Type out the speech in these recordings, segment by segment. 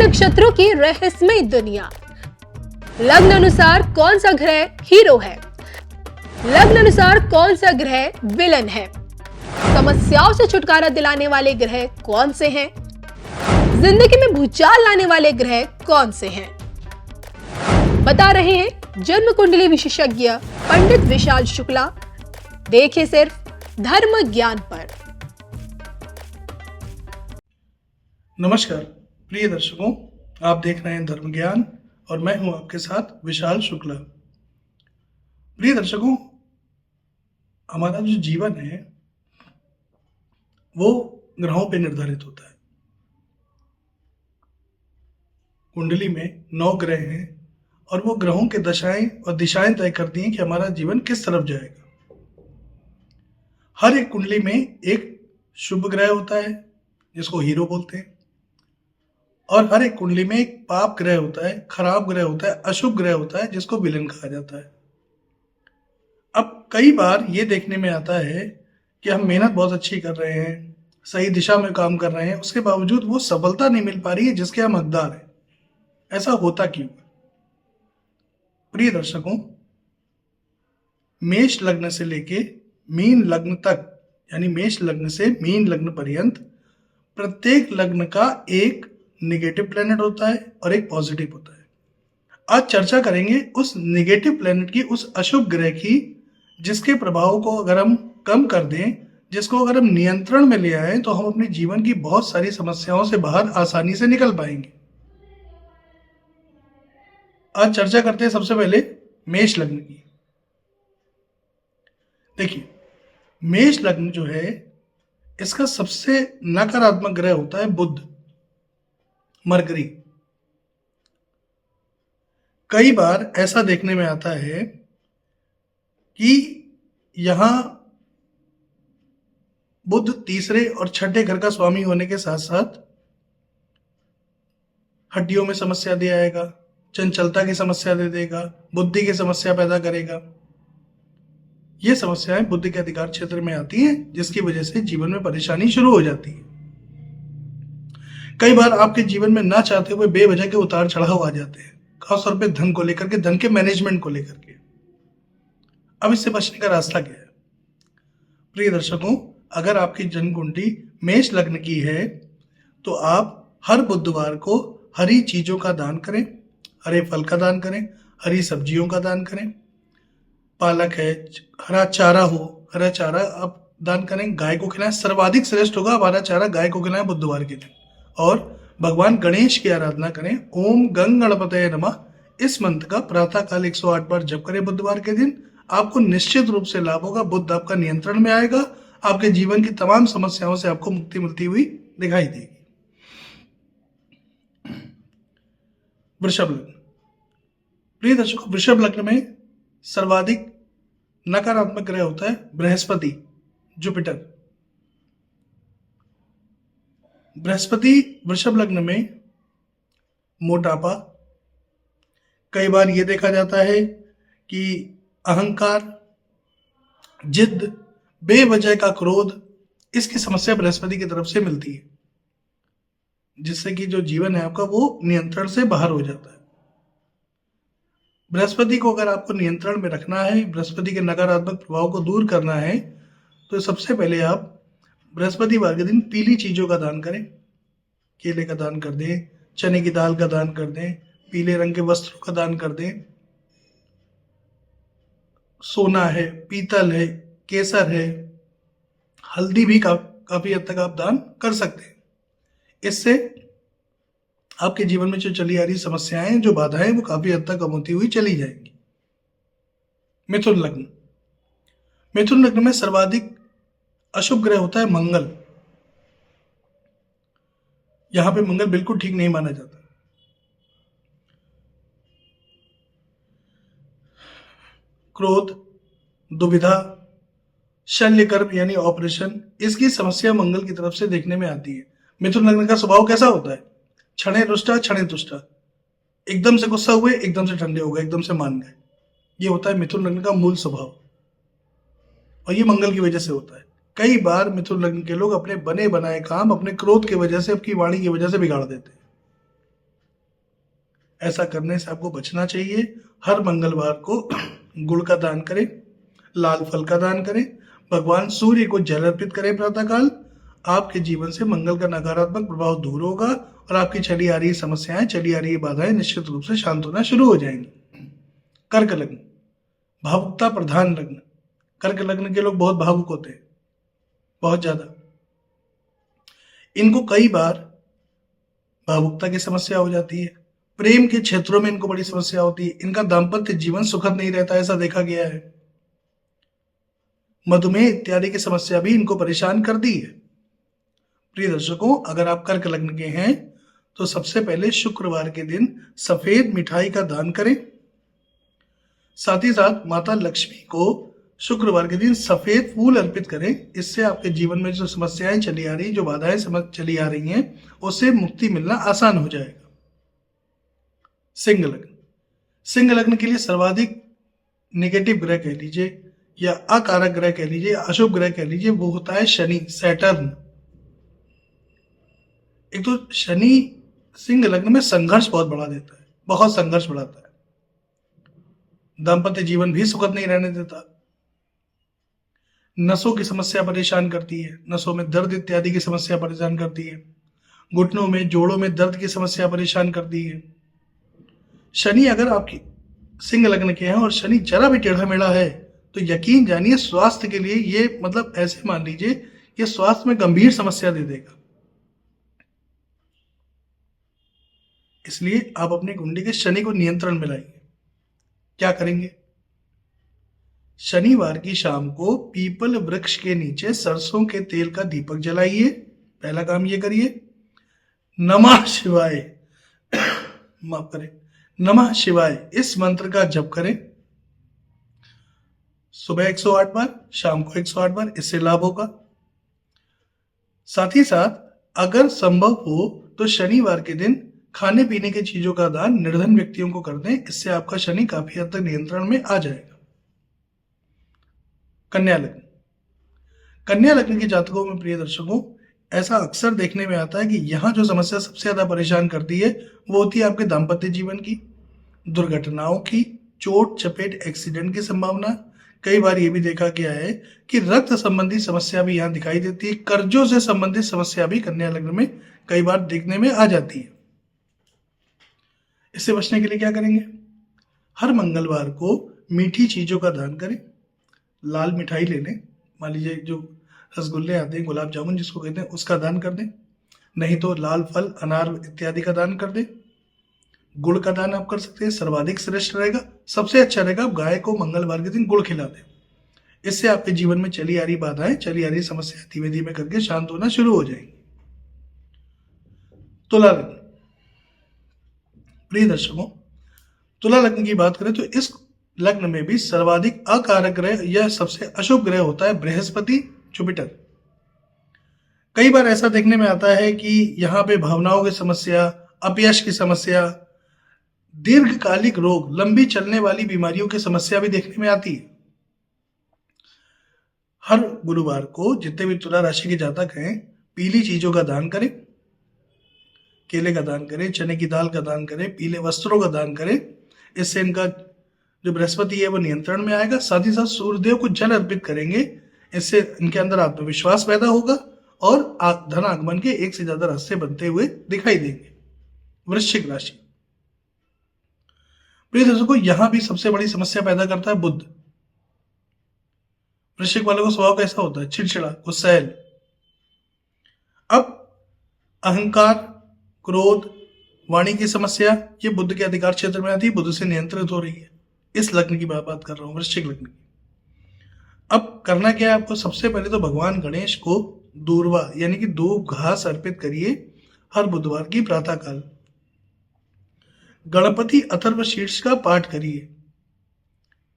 नक्षत्रों की रहस्यमय दुनिया। लग्न अनुसार कौन सा ग्रह हीरो है, लग्न अनुसार कौन सा ग्रह विलन है, समस्याओं से छुटकारा दिलाने वाले ग्रह कौन से हैं, जिंदगी में भूचाल लाने वाले ग्रह कौन से हैं, बता रहे हैं जन्म कुंडली विशेषज्ञ पंडित विशाल शुक्ला। देखिए सिर्फ धर्म ज्ञान पर। नमस्कार प्रिय दर्शकों, आप देख रहे हैं धर्म ज्ञान और मैं हूं आपके साथ विशाल शुक्ला। प्रिय दर्शकों, हमारा जो जीवन है वो ग्रहों पे निर्धारित होता है। कुंडली में 9 ग्रह हैं और वो ग्रहों के दशाएं और दिशाएं तय करती हैं कि हमारा जीवन किस तरफ जाएगा। हर एक कुंडली में एक शुभ ग्रह होता है जिसको हीरो बोलते हैं, और हर एक कुंडली में एक पाप ग्रह होता है, खराब ग्रह होता है, अशुभ ग्रह होता है जिसको विलन कहा जाता है। अब कई बार ये देखने में आता है कि हम मेहनत बहुत अच्छी कर रहे हैं, सही दिशा में काम कर रहे हैं, उसके बावजूद वो सफलता नहीं मिल पा रही है जिसके हम हकदार हैं। ऐसा होता क्यों? प्रिय दर्शकों, मेष लग्न से लेके मीन लग्न तक, यानी मेष लग्न से मीन लग्न पर्यंत प्रत्येक लग्न का एक निगेटिव प्लैनेट होता है और एक पॉजिटिव होता है। आज चर्चा करेंगे उस निगेटिव प्लैनेट की, उस अशुभ ग्रह की, जिसके प्रभाव को अगर हम कम कर दें, जिसको अगर हम नियंत्रण में ले आए, तो हम अपने जीवन की बहुत सारी समस्याओं से बाहर आसानी से निकल पाएंगे। आज चर्चा करते हैं सबसे पहले मेष लग्न की। देखिए, मेष लग्न जो है इसका सबसे नकारात्मक ग्रह होता है बुध, मरकरी। कई बार ऐसा देखने में आता है कि यहां बुध तीसरे और छठे घर का स्वामी होने के साथ साथ हड्डियों में समस्या दे आएगा, चंचलता की समस्या दे देगा, बुद्धि की समस्या पैदा करेगा। ये समस्याएं बुद्धि के अधिकार क्षेत्र में आती हैं, जिसकी वजह से जीवन में परेशानी शुरू हो जाती है। कई बार आपके जीवन में ना चाहते हुए बेवजह के उतार चढ़ाव आ जाते हैं, खासतौर पे धन को लेकर के, धन के मैनेजमेंट को लेकर के। अब इससे बचने का रास्ता क्या है? प्रिय दर्शकों, अगर आपकी जन्म कुंडली मेष लग्न की है तो आप हर बुधवार को हरी चीजों का दान करें, हरे फल का दान करें, हरी सब्जियों का दान करें। पालक है, हरा चारा हो, हरा चारा आप दान करें, गाय को खिलाएं। सर्वाधिक श्रेष्ठ होगा आप हरा चारा गाय को खिलाएं बुधवार के दिन। और भगवान गणेश की आराधना करें। ओम गंग गणपतये नमः, इस मंत्र का प्रातःकाल 108 बार जप करें बुधवार के दिन। आपको निश्चित रूप से लाभ होगा, बुध आपका नियंत्रण में आएगा, आपके जीवन की तमाम समस्याओं से आपको मुक्ति मिलती हुई दिखाई देगी। वृषभ लग्न। प्रिय दर्शकों, वृषभ लग्न में सर्वाधिक नकारात्मक ग्रह होता है बृहस्पति, जुपिटर। बृहस्पति वृषभ लग्न में मोटापा, कई बार यह देखा जाता है कि अहंकार, जिद, बेवजह का क्रोध, इसकी समस्या बृहस्पति की तरफ से मिलती है, जिससे कि जो जीवन है आपका वो नियंत्रण से बाहर हो जाता है। बृहस्पति को अगर आपको नियंत्रण में रखना है, बृहस्पति के नकारात्मक प्रभाव को दूर करना है, तो सबसे पहले आप बृहस्पतिवार के दिन पीली चीजों का दान करें। केले का दान कर दें, चने की दाल का दान कर दें, पीले रंग के वस्त्रों का दान कर दें। सोना है, पीतल है, केसर है, हल्दी भी काफी हद तक आप दान कर सकते हैं। इससे आपके जीवन में जो चली आ रही समस्याएं, जो बाधाएं, वो काफी हद तक कम होती हुई चली जाएंगी। मिथुन लग्न। मिथुन लग्न में सर्वाधिक अशुभ ग्रह होता है मंगल। यहां पे मंगल बिल्कुल ठीक नहीं माना जाता। क्रोध, दुविधा, शल्यकर्म यानी ऑपरेशन, इसकी समस्या मंगल की तरफ से देखने में आती है। मिथुन लग्न का स्वभाव कैसा होता है? क्षणे रुष्टा क्षणे तुष्टा, एकदम से गुस्सा हुए, एकदम से ठंडे हो गए, एकदम से मान गए। ये होता है मिथुन लग्न का मूल स्वभाव, और ये मंगल की वजह से होता है। कई बार मिथुन लग्न के लोग अपने बने बनाए काम अपने क्रोध की वजह से, अपनी वाणी की वजह से बिगाड़ देते हैं। ऐसा करने से आपको बचना चाहिए। हर मंगलवार को गुड़ का दान करें, लाल फल का दान करें, भगवान सूर्य को जल अर्पित करें प्रातःकाल। आपके जीवन से मंगल का नकारात्मक प्रभाव दूर होगा और आपकी चली आ रही समस्याएं, चली आ रही बाधाएं निश्चित रूप से शांत होना शुरू हो जाएंगी। कर्क लग्न, भावुकता प्रधान लग्न। कर्क लग्न के लोग बहुत भावुक होते हैं, बहुत ज्यादा। इनको कई बार भावुकता की समस्या हो जाती है, प्रेम के क्षेत्रों में इनको बड़ी समस्या होती है, इनका दाम्पत्य जीवन सुखद नहीं रहता, ऐसा देखा गया है। मधुमेह इत्यादि की समस्या भी इनको परेशान कर दी है। प्रिय दर्शकों, अगर आप कर्क लग्न के हैं तो सबसे पहले शुक्रवार के दिन सफेद मिठाई का दान करें। साथ ही साथ माता लक्ष्मी को शुक्रवार के दिन सफेद फूल अर्पित करें। इससे आपके जीवन में जो समस्याएं चली आ रही, जो बाधाएं चली आ रही हैं, उससे मुक्ति मिलना आसान हो जाएगा। सिंह लग्न, सिंह लग्न के लिए सर्वाधिक नेगेटिव ग्रह कह लीजिए या अकारक ग्रह कह लीजिए, अशुभ ग्रह कह लीजिए, वो होता है शनि, सैटर्न। एक तो शनि सिंह लग्न में संघर्ष बहुत बढ़ा देता है, बहुत संघर्ष बढ़ाता है, दाम्पत्य जीवन भी सुखद नहीं रहने देता, नसों की समस्या परेशान करती है, नसों में दर्द इत्यादि की समस्या परेशान करती है, घुटनों में, जोड़ों में दर्द की समस्या परेशान करती है। शनि अगर आपकी सिंह लग्न के हैं और शनि जरा भी टेढ़ा मेढ़ा है तो यकीन जानिए स्वास्थ्य के लिए ये, मतलब ऐसे मान लीजिए, ये स्वास्थ्य में गंभीर समस्या दे देगा। इसलिए आप अपनी कुंडली के शनि को नियंत्रण में लाइए। क्या करेंगे? शनिवार की शाम को पीपल वृक्ष के नीचे सरसों के तेल का दीपक जलाइए। पहला काम ये करिए। नमः शिवाय माफ करें, नमः शिवाय इस मंत्र का जप करें। सुबह 108 बार, शाम को 108 बार, इससे लाभ होगा। साथ ही साथ अगर संभव हो तो शनिवार के दिन खाने पीने की चीजों का दान निर्धन व्यक्तियों को कर दें। इससे आपका शनि काफी हद तक नियंत्रण में आ जाएगा। कन्या लग्न, कन्या लग्न के जातकों में प्रिय दर्शकों, ऐसा अक्सर देखने में आता है कि यहां जो समस्या सबसे ज्यादा परेशान करती है वो होती है आपके दाम्पत्य जीवन की, दुर्घटनाओं की, चोट चपेट एक्सीडेंट की संभावना। कई बार ये भी देखा गया है कि रक्त संबंधी समस्या भी यहाँ दिखाई देती है। कर्जों से संबंधित समस्या भी कन्या लग्न में कई बार देखने में आ जाती है। इससे बचने के लिए क्या करेंगे? हर मंगलवार को मीठी चीजों का दान करें। लाल मिठाई ले लें, मान लीजिए जो रसगुल्ले आते हैं, गुलाब जामुन जिसको कहते हैं, उसका दान कर दें। नहीं तो लाल फल, अनार इत्यादि का दान कर दें। गुड़ का दान आप कर सकते हैं, सर्वाधिक श्रेष्ठ रहेगा। सबसे अच्छा रहेगा आप गाय को मंगलवार के दिन गुड़ खिला दें। इससे आपके जीवन में चली आ रही बाधाएं, चली आ रही समस्या धीमे धीमे करके शांत होना शुरू हो जाएंगी। तुला लग्न, प्रिय दर्शकों, तुला लग्न की बात करें तो इस लग्न में भी सर्वाधिक अकारक ग्रह या सबसे अशुभ ग्रह होता है बृहस्पति, जुपिटर। कई बार ऐसा देखने में आता है कि यहाँ पे भावनाओं की समस्या, अपयश की समस्या, दीर्घकालिक रोग, लंबी चलने वाली बीमारियों की समस्या भी देखने में आती है। हर गुरुवार को जितने भी तुला राशि के जातक हैं, पीली चीजों का दान करें। केले का दान करें, चने की दाल का दान करें, पीले वस्त्रों का दान करें। इससे इनका जो बृहस्पति है वो नियंत्रण में आएगा। साथ ही साथ सूर्यदेव को जल अर्पित करेंगे। इससे इनके अंदर आत्मविश्वास पैदा होगा और धन आगमन के एक से ज्यादा रास्ते बनते हुए दिखाई देंगे। वृश्चिक राशि, प्रिय दर्शकों, यहां भी सबसे बड़ी समस्या पैदा करता है बुध। वृश्चिक वालों का स्वभाव कैसा होता है? चिड़चिड़ा, गुस्सैल। अब अहंकार, क्रोध, वाणी की समस्या, ये बुध के अधिकार क्षेत्र में आती है, बुध से नियंत्रित हो रही है। इस लग्न की बात कर रहा हूं, वृश्चिक लग्न की। अब करना क्या है आपको? सबसे पहले तो भगवान गणेश को दूर्वा यानी कि 2 घास अर्पित करिए हर बुधवार की प्रातःकाल। गणपति अथर्व शीर्ष का पाठ करिए,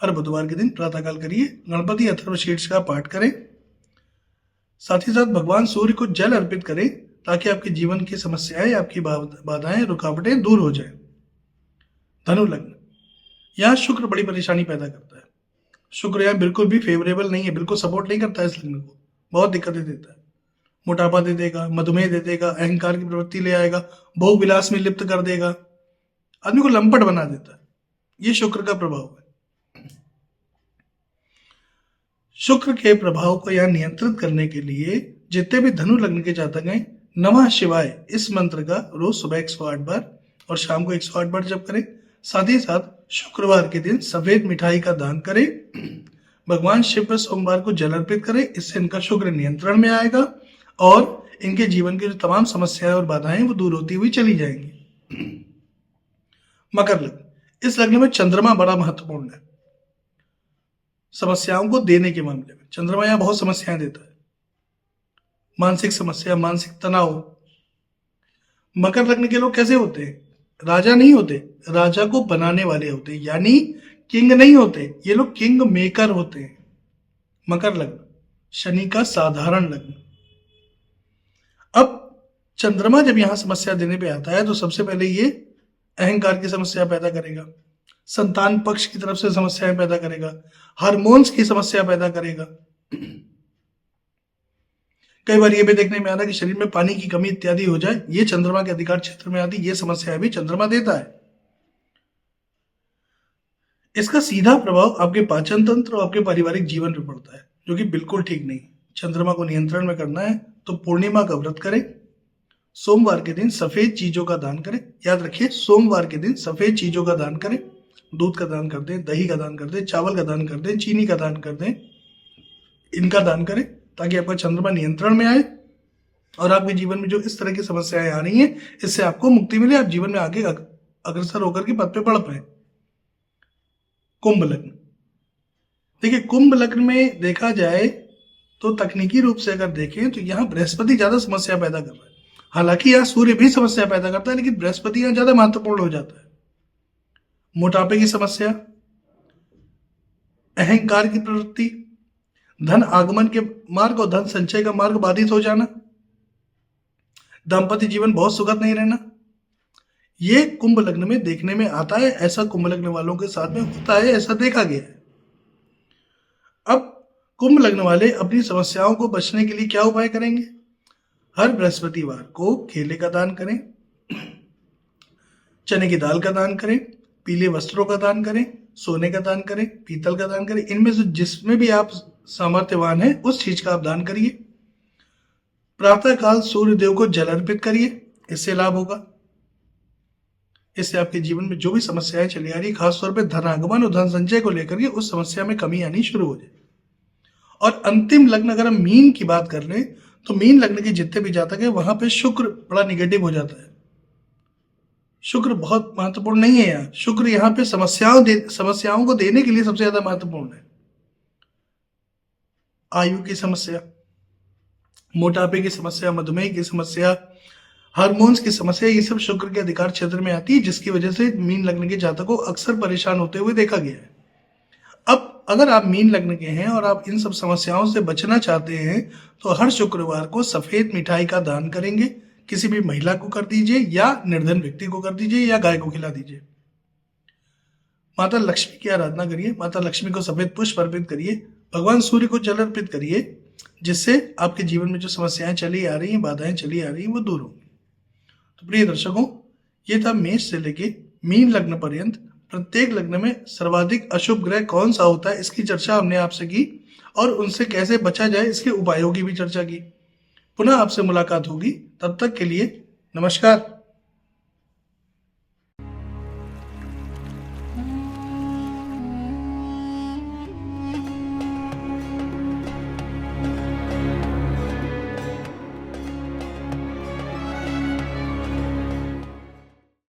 हर बुधवार के दिन प्रातःकाल करिए, गणपति अथर्व शीर्ष का पाठ करें। साथ ही साथ भगवान सूर्य को जल अर्पित करें ताकि आपके जीवन की समस्याएं, आपकी बाधाएं, रुकावटें दूर हो जाए। धनु लग्न, यहां शुक्र बड़ी परेशानी पैदा करता है। शुक्र यहां बिल्कुल भी फेवरेबल नहीं है, बिल्कुल सपोर्ट नहीं करता है इस लग्न को, बहुत दिक्कतें देता है। मोटापा दे देगा, मधुमेह दे देगा, अहंकार की प्रवृत्ति ले आएगा, भोग विलास में लिप्त कर देगा, आदमी को लंपट बना देता है। ये शुक्र का प्रभाव है। शुक्र के प्रभाव को यहाँ नियंत्रित करने के लिए जितने भी धनु लग्न के जातक हैं, नमः शिवाय इस मंत्र का रोज सुबह 108 बार और शाम को 108 बार जप करें। साथ ही साथ शुक्रवार के दिन सफेद मिठाई का दान करें। भगवान शिव पर सोमवार को जल अर्पित करें। इससे इनका शुक्र नियंत्रण में आएगा और इनके जीवन की जो तमाम समस्याएं और बाधाएं वो दूर होती हुई चली जाएंगी। मकर लग्न, इस लग्न में चंद्रमा बड़ा महत्वपूर्ण है समस्याओं को देने के मामले में। चंद्रमा यहां बहुत समस्याएं देता है, मानसिक समस्या, मानसिक तनाव। मकर लग्न के लोग कैसे होते हैं? राजा नहीं होते, राजा को बनाने वाले होते हैं, यानी किंग नहीं होते। ये लोग किंग मेकर होते हैं। मकर लग्न शनि का साधारण लग्न। अब चंद्रमा जब यहां समस्या देने पे आता है तो सबसे पहले ये अहंकार की समस्या पैदा करेगा, संतान पक्ष की तरफ से समस्याएं पैदा करेगा, हार्मोन्स की समस्या पैदा करेगा। कई बार ये भी देखने में आता है कि शरीर में पानी की कमी इत्यादि हो जाए, ये चंद्रमा के अधिकार क्षेत्र में आती ये समस्या भी चंद्रमा देता है। इसका सीधा प्रभाव आपके पाचन तंत्र और आपके पारिवारिक जीवन पर पड़ता है, जो कि बिल्कुल ठीक नहीं। चंद्रमा को नियंत्रण में करना है तो पूर्णिमा का व्रत करें, सोमवार के दिन सफेद चीजों का दान करें। याद रखिए, सोमवार के दिन सफेद चीजों का दान करें। दूध का दान कर दें, दही का दान कर दें, चावल का दान कर दें, चीनी का दान कर दें, इनका दान करें ताकि आपका चंद्रमा नियंत्रण में आए और आपके जीवन में जो इस तरह की समस्याएं आ रही हैं इससे आपको मुक्ति मिले, आप जीवन में आगे अग्रसर होकर के पद पे बढ़ पाए। कुंभ लग्न, देखिए कुंभ लग्न में देखा जाए तो तकनीकी रूप से अगर देखें तो यहाँ बृहस्पति ज्यादा समस्या पैदा कर रहा है। हालांकि यहाँ सूर्य भी समस्या पैदा करता है, लेकिन बृहस्पति यहाँ ज्यादा महत्वपूर्ण हो जाता है। मोटापे की समस्या, अहंकार की प्रवृत्ति, धन आगमन के मार्ग और धन संचय का मार्ग बाधित हो जाना, दाम्पत्य जीवन बहुत सुखद नहीं रहना, ये कुंभ लग्न में देखने में आता है। ऐसा कुंभ लग्न वालों के साथ में होता है, ऐसा देखा गया है। अब कुंभ लग्न वाले अपनी समस्याओं को बचने के लिए क्या उपाय करेंगे? हर बृहस्पतिवार को केले का दान करें, चने की दाल का दान करें, पीले वस्त्रों का दान करें, सोने का दान करें, पीतल का दान करें। इनमें से जिसमें भी आप सामर्थ्यवान है उस चीज का आप दान करिए। प्रातः काल सूर्य देव को जल अर्पित करिए, इससे लाभ होगा। इससे आपके जीवन में जो भी समस्याएं चली आ रही, खासतौर पे धन आगमन और धन संचय को लेकर के, उस समस्या में कमी आनी शुरू हो जाए। और अंतिम लग्न अगर हम मीन की बात कर लें तो मीन लग्न के जितने भी जातक है वहां पे शुक्र बड़ा निगेटिव हो जाता है। शुक्र बहुत महत्वपूर्ण नहीं है यहाँ। शुक्र यहाँ पे समस्याओं को देने के लिए सबसे ज्यादा महत्वपूर्ण है। आयु की समस्या, मोटापे की समस्या, मधुमेह की समस्या, हार्मोन्स की समस्या, ये सब शुक्र के अधिकार क्षेत्र में आती है, जिसकी वजह से मीन लग्न के जातकों को अक्सर परेशान होते हुए देखा गया है। अब अगर आप मीन लग्न के हैं और आप इन सब समस्याओं से बचना चाहते हैं तो हर शुक्रवार को सफेद मिठाई का दान करेंगे। किसी भी महिला को कर दीजिए या निर्धन व्यक्ति को कर दीजिए या गाय को खिला दीजिए। माता लक्ष्मी की आराधना करिए, माता लक्ष्मी को सफेद पुष्प अर्पित करिए, भगवान सूर्य को जल अर्पित करिए, जिससे आपके जीवन में जो समस्याएं चली आ रही हैं, बाधाएं चली आ रही हैं, वो दूर होंगी। तो प्रिय दर्शकों, ये था मेष से लेके मीन लग्न पर्यंत प्रत्येक लग्न में सर्वाधिक अशुभ ग्रह कौन सा होता है इसकी चर्चा हमने आपसे की और उनसे कैसे बचा जाए इसके उपायों की भी चर्चा की। पुनः आपसे मुलाकात होगी, तब तक के लिए नमस्कार।